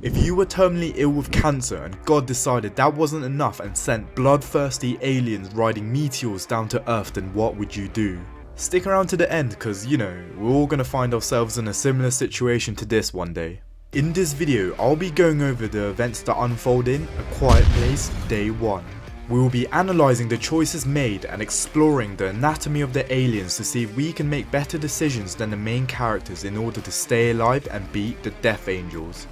If you were terminally ill with cancer and God decided that wasn't enough and sent bloodthirsty aliens riding meteors down to Earth, then what would you do? Stick around to the end cause you know, we're all gonna find ourselves in a similar situation to this one day. In this video, I'll be going over the events that unfold in A Quiet Place Day 1. We will be analysing the choices made and exploring the anatomy of the aliens to see if we can make better decisions than the main characters in order to stay alive and beat the Death Angels.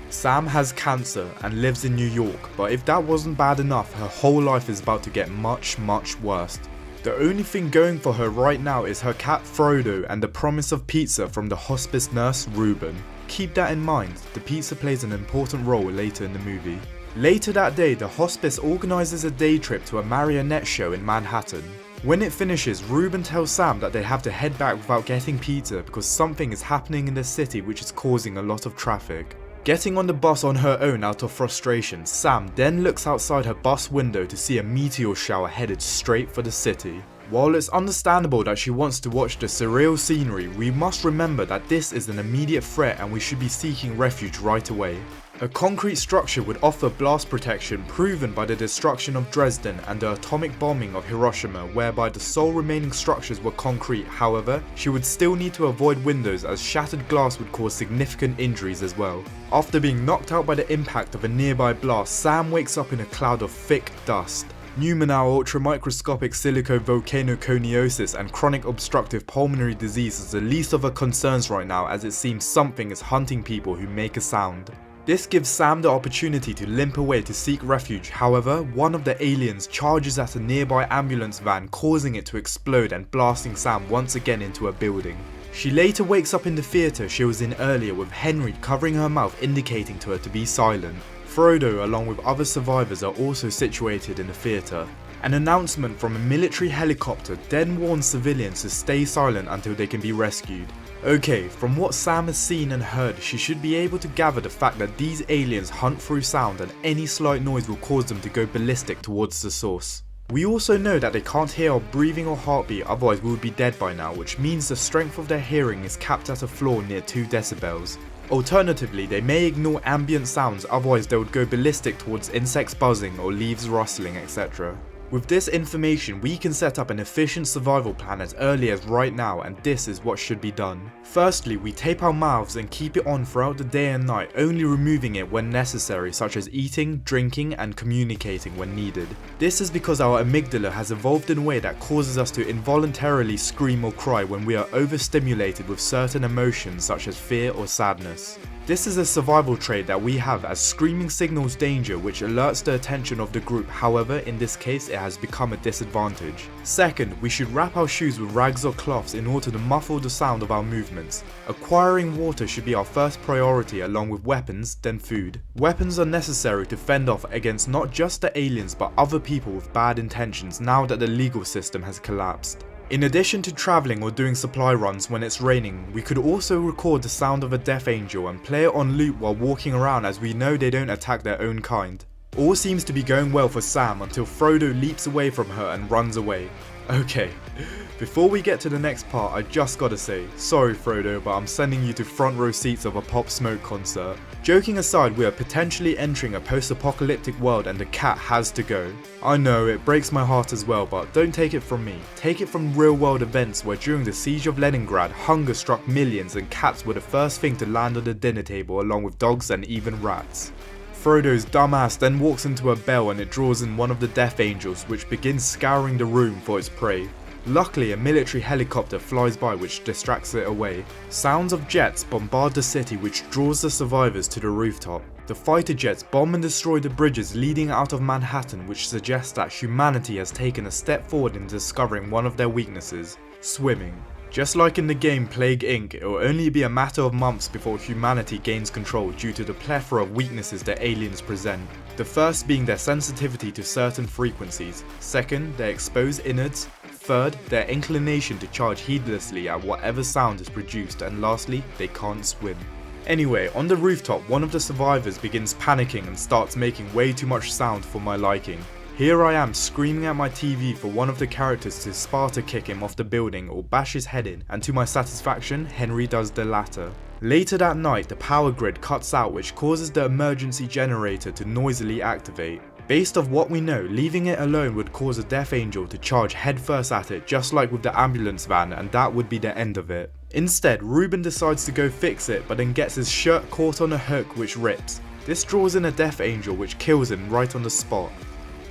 Sam has cancer and lives in New York, but if that wasn't bad enough, her whole life is about to get much worse. The only thing going for her right now is her cat Frodo and the promise of pizza from the hospice nurse Ruben. Keep that in mind, the pizza plays an important role later in the movie. Later that day, the hospice organises a day trip to a marionette show in Manhattan. When it finishes, Ruben tells Sam that they have to head back without getting pizza because something is happening in the city which is causing a lot of traffic. Getting on the bus on her own out of frustration, Sam then looks outside her bus window to see a meteor shower headed straight for the city. While it's understandable that she wants to watch the surreal scenery, we must remember that this is an immediate threat and we should be seeking refuge right away. A concrete structure would offer blast protection proven by the destruction of Dresden and the atomic bombing of Hiroshima, whereby the sole remaining structures were concrete. However, she would still need to avoid windows as shattered glass would cause significant injuries as well. After being knocked out by the impact of a nearby blast, Sam wakes up in a cloud of thick dust. Pneumonal ultramicroscopic silicovolcanoconiosis and chronic obstructive pulmonary disease is the least of her concerns right now, as it seems something is hunting people who make a sound. This gives Sam the opportunity to limp away to seek refuge. However, one of the aliens charges at a nearby ambulance van, causing it to explode and blasting Sam once again into a building. She later wakes up in the theatre she was in earlier with Henry covering her mouth, indicating to her to be silent. Frodo along with other survivors are also situated in the theatre. An announcement from a military helicopter then warns civilians to stay silent until they can be rescued. Okay, from what Sam has seen and heard, she should be able to gather the fact that these aliens hunt through sound and any slight noise will cause them to go ballistic towards the source. We also know that they can't hear our breathing or heartbeat, otherwise we would be dead by now, which means the strength of their hearing is capped at a floor near 2 decibels. Alternatively, they may ignore ambient sounds, otherwise they would go ballistic towards insects buzzing or leaves rustling, etc. With this information, we can set up an efficient survival plan as early as right now, and this is what should be done. Firstly, we tape our mouths and keep it on throughout the day and night, only removing it when necessary, such as eating, drinking and communicating when needed. This is because our amygdala has evolved in a way that causes us to involuntarily scream or cry when we are overstimulated with certain emotions such as fear or sadness. This is a survival trait that we have, as screaming signals danger which alerts the attention of the group. However, in this case it has become a disadvantage. Second, we should wrap our shoes with rags or cloths in order to muffle the sound of our movements. Acquiring water should be our first priority, along with weapons, then food. Weapons are necessary to fend off against not just the aliens but other people with bad intentions now that the legal system has collapsed. In addition to travelling or doing supply runs when it's raining, we could also record the sound of a Death Angel and play it on loop while walking around, as we know they don't attack their own kind. All seems to be going well for Sam until Frodo leaps away from her and runs away. Okay, before we get to the next part, I just gotta say, sorry Frodo, but I'm sending you to front row seats of a Pop Smoke concert. Joking aside, we are potentially entering a post-apocalyptic world and the cat has to go. I know, it breaks my heart as well, but don't take it from me. Take it from real world events where during the siege of Leningrad, hunger struck millions and cats were the first thing to land on the dinner table, along with dogs and even rats. Frodo's dumbass then walks into a bell and it draws in one of the Death Angels, which begins scouring the room for its prey. Luckily, a military helicopter flies by which distracts it away. Sounds of jets bombard the city, which draws the survivors to the rooftop. The fighter jets bomb and destroy the bridges leading out of Manhattan, which suggests that humanity has taken a step forward in discovering one of their weaknesses: swimming. Just like in the game Plague Inc., it will only be a matter of months before humanity gains control due to the plethora of weaknesses the aliens present. The first being their sensitivity to certain frequencies, second, their exposed innards, third, their inclination to charge heedlessly at whatever sound is produced, and lastly, they can't swim. Anyway, on the rooftop, one of the survivors begins panicking and starts making way too much sound for my liking. Here I am screaming at my TV for one of the characters to Sparta kick him off the building or bash his head in, and to my satisfaction, Henry does the latter. Later that night, the power grid cuts out, which causes the emergency generator to noisily activate. Based off what we know, leaving it alone would cause a Death Angel to charge headfirst at it, just like with the ambulance van, and that would be the end of it. Instead, Ruben decides to go fix it, but then gets his shirt caught on a hook which rips. This draws in a Death Angel which kills him right on the spot.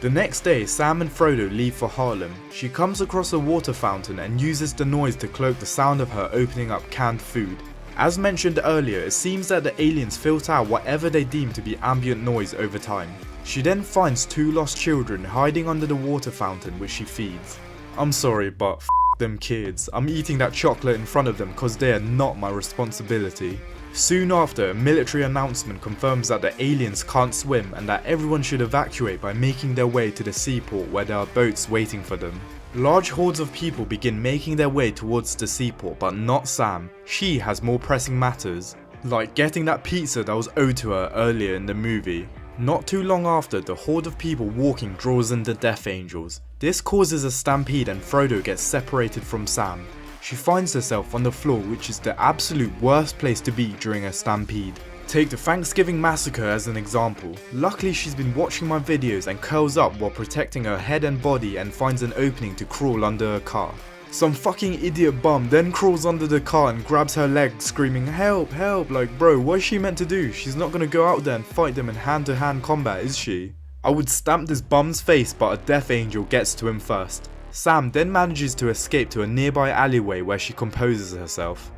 The next day, Sam and Frodo leave for Harlem. She comes across a water fountain and uses the noise to cloak the sound of her opening up canned food. As mentioned earlier, it seems that the aliens filter out whatever they deem to be ambient noise over time. She then finds 2 lost children hiding under the water fountain which she feeds. I'm sorry, but f them kids. I'm eating that chocolate in front of them cause they are not my responsibility. Soon after, a military announcement confirms that the aliens can't swim and that everyone should evacuate by making their way to the seaport where there are boats waiting for them. Large hordes of people begin making their way towards the seaport, but not Sam. She has more pressing matters, like getting that pizza that was owed to her earlier in the movie. Not too long after, the horde of people walking draws in the Death Angels. This causes a stampede and Frodo gets separated from Sam. She finds herself on the floor, which is the absolute worst place to be during a stampede. Take the Thanksgiving massacre as an example. Luckily she's been watching my videos and curls up while protecting her head and body and finds an opening to crawl under a car. Some fucking idiot bum then crawls under the car and grabs her leg screaming help, help, like bro, what is she meant to do? She's not gonna go out there and fight them in hand-to-hand combat, is she? I would stamp this bum's face, but a Death Angel gets to him first. Sam then manages to escape to a nearby alleyway where she composes herself.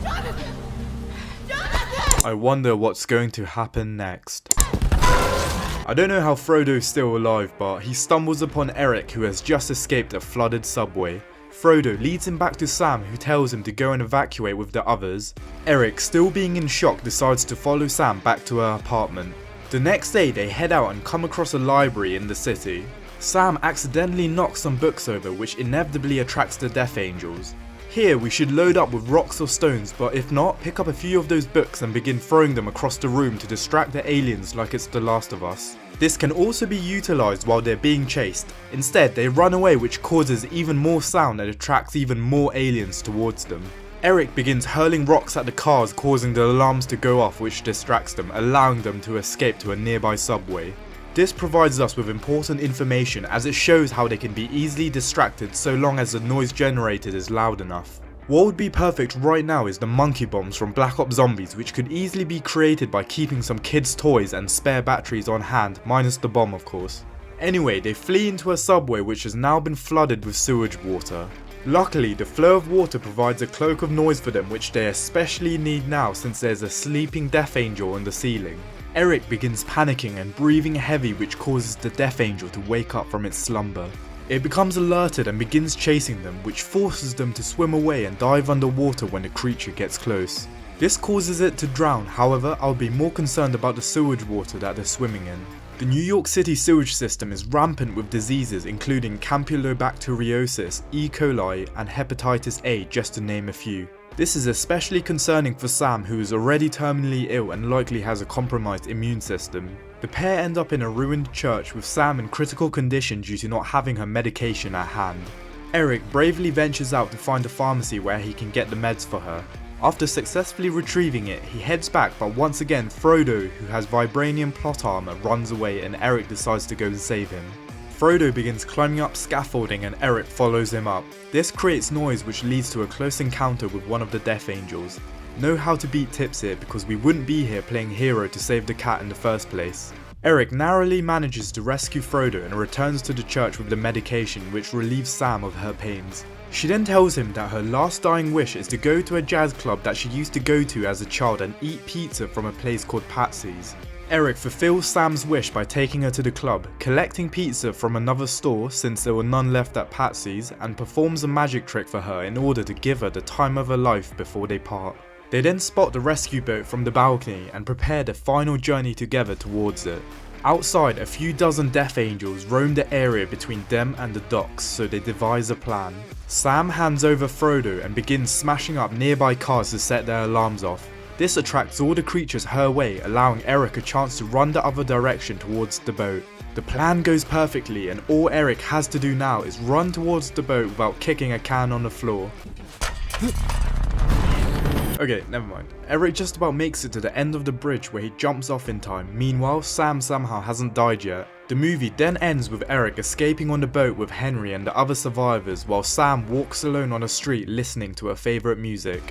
Jonathan! Jonathan! I wonder what's going to happen next. I don't know how Frodo's still alive, but he stumbles upon Eric, who has just escaped a flooded subway. Frodo leads him back to Sam, who tells him to go and evacuate with the others. Eric, still being in shock, decides to follow Sam back to her apartment. The next day they head out and come across a library in the city. Sam accidentally knocks some books over, which inevitably attracts the Death Angels. Here we should load up with rocks or stones, but if not, pick up a few of those books and begin throwing them across the room to distract the aliens like it's The Last of Us. This can also be utilised while they're being chased. Instead, they run away, which causes even more sound and attracts even more aliens towards them. Eric begins hurling rocks at the cars, causing the alarms to go off, which distracts them, allowing them to escape to a nearby subway. This provides us with important information as it shows how they can be easily distracted so long as the noise generated is loud enough. What would be perfect right now is the monkey bombs from Black Ops Zombies, which could easily be created by keeping some kids' toys and spare batteries on hand, minus the bomb of course. Anyway, they flee into a subway which has now been flooded with sewage water. Luckily, the flow of water provides a cloak of noise for them, which they especially need now since there's a sleeping Death Angel on the ceiling. Eric begins panicking and breathing heavy, which causes the Death Angel to wake up from its slumber. It becomes alerted and begins chasing them, which forces them to swim away and dive underwater when the creature gets close. This causes it to drown, however, I'll be more concerned about the sewage water that they're swimming in. The New York City sewage system is rampant with diseases including campylobacteriosis, E. coli, and hepatitis A, just to name a few. This is especially concerning for Sam, who is already terminally ill and likely has a compromised immune system. The pair end up in a ruined church with Sam in critical condition due to not having her medication at hand. Eric bravely ventures out to find a pharmacy where he can get the meds for her. After successfully retrieving it, he heads back, but once again Frodo, who has vibranium plot armor, runs away and Eric decides to go and save him. Frodo begins climbing up scaffolding and Eric follows him up. This creates noise which leads to a close encounter with one of the Death Angels. Know how to beat tips here because we wouldn't be here playing hero to save the cat in the first place. Eric narrowly manages to rescue Frodo and returns to the church with the medication which relieves Sam of her pains. She then tells him that her last dying wish is to go to a jazz club that she used to go to as a child and eat pizza from a place called Patsy's. Eric fulfills Sam's wish by taking her to the club, collecting pizza from another store since there were none left at Patsy's, and performs a magic trick for her in order to give her the time of her life before they part. They then spot the rescue boat from the balcony and prepare their final journey together towards it. Outside, a few dozen Death Angels roam the area between them and the docks, so they devise a plan. Sam hands over Frodo and begins smashing up nearby cars to set their alarms off. This attracts all the creatures her way, allowing Eric a chance to run the other direction towards the boat. The plan goes perfectly and all Eric has to do now is run towards the boat without kicking a can on the floor. Okay, never mind. Eric just about makes it to the end of the bridge where he jumps off in time. Meanwhile, Sam somehow hasn't died yet. The movie then ends with Eric escaping on the boat with Henry and the other survivors while Sam walks alone on a street listening to her favourite music.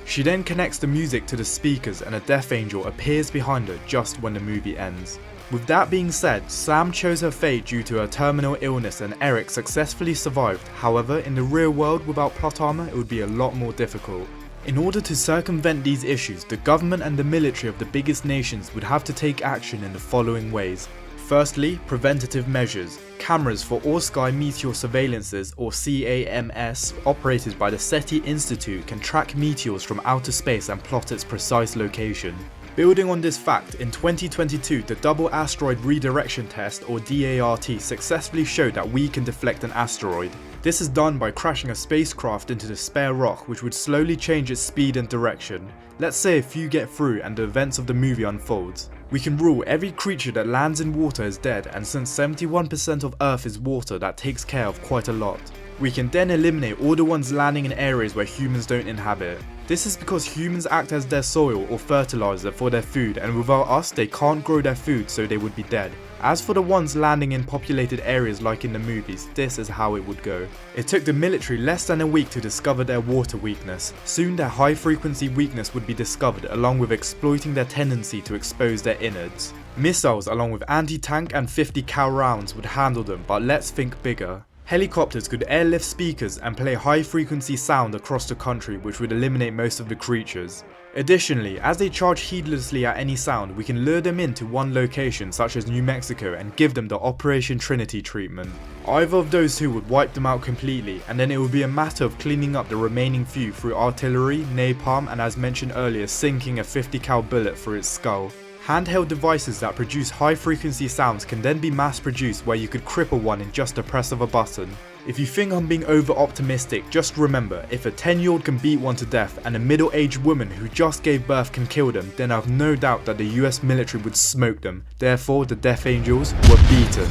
She then connects the music to the speakers and a death angel appears behind her just when the movie ends. With that being said, Sam chose her fate due to her terminal illness and Eric successfully survived. However, in the real world without plot armor, it would be a lot more difficult. In order to circumvent these issues, the government and the military of the biggest nations would have to take action in the following ways. Firstly, preventative measures. Cameras for all sky meteor surveillances, or CAMS, operated by the SETI Institute can track meteors from outer space and plot its precise location. Building on this fact, in 2022 the Double Asteroid Redirection Test, or DART, successfully showed that we can deflect an asteroid. This is done by crashing a spacecraft into the spare rock, which would slowly change its speed and direction. Let's say if you get through and the events of the movie unfolds. We can rule every creature that lands in water is dead, and since 71% of Earth is water, that takes care of quite a lot. We can then eliminate all the ones landing in areas where humans don't inhabit. This is because humans act as their soil or fertilizer for their food, and without us they can't grow their food, so they would be dead. As for the ones landing in populated areas like in the movies, this is how it would go. It took the military less than a week to discover their water weakness. Soon their high frequency weakness would be discovered, along with exploiting their tendency to expose their innards. Missiles along with anti-tank and 50 cal rounds would handle them, but let's think bigger. Helicopters could airlift speakers and play high frequency sound across the country, which would eliminate most of the creatures. Additionally, as they charge heedlessly at any sound, we can lure them into one location such as New Mexico and give them the Operation Trinity treatment. Either of those two would wipe them out completely, and then it would be a matter of cleaning up the remaining few through artillery, napalm, and as mentioned earlier, sinking a 50 cal bullet through its skull. Handheld devices that produce high frequency sounds can then be mass produced where you could cripple one in just the press of a button. If you think I'm being over optimistic, just remember, if a 10-year-old can beat one to death and a middle-aged woman who just gave birth can kill them, then I have no doubt that the US military would smoke them. Therefore, the Death Angels were beaten.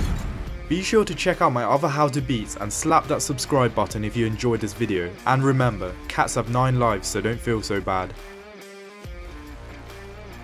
Be sure to check out my other how to beats and slap that subscribe button if you enjoyed this video. And remember, cats have 9 lives, so don't feel so bad.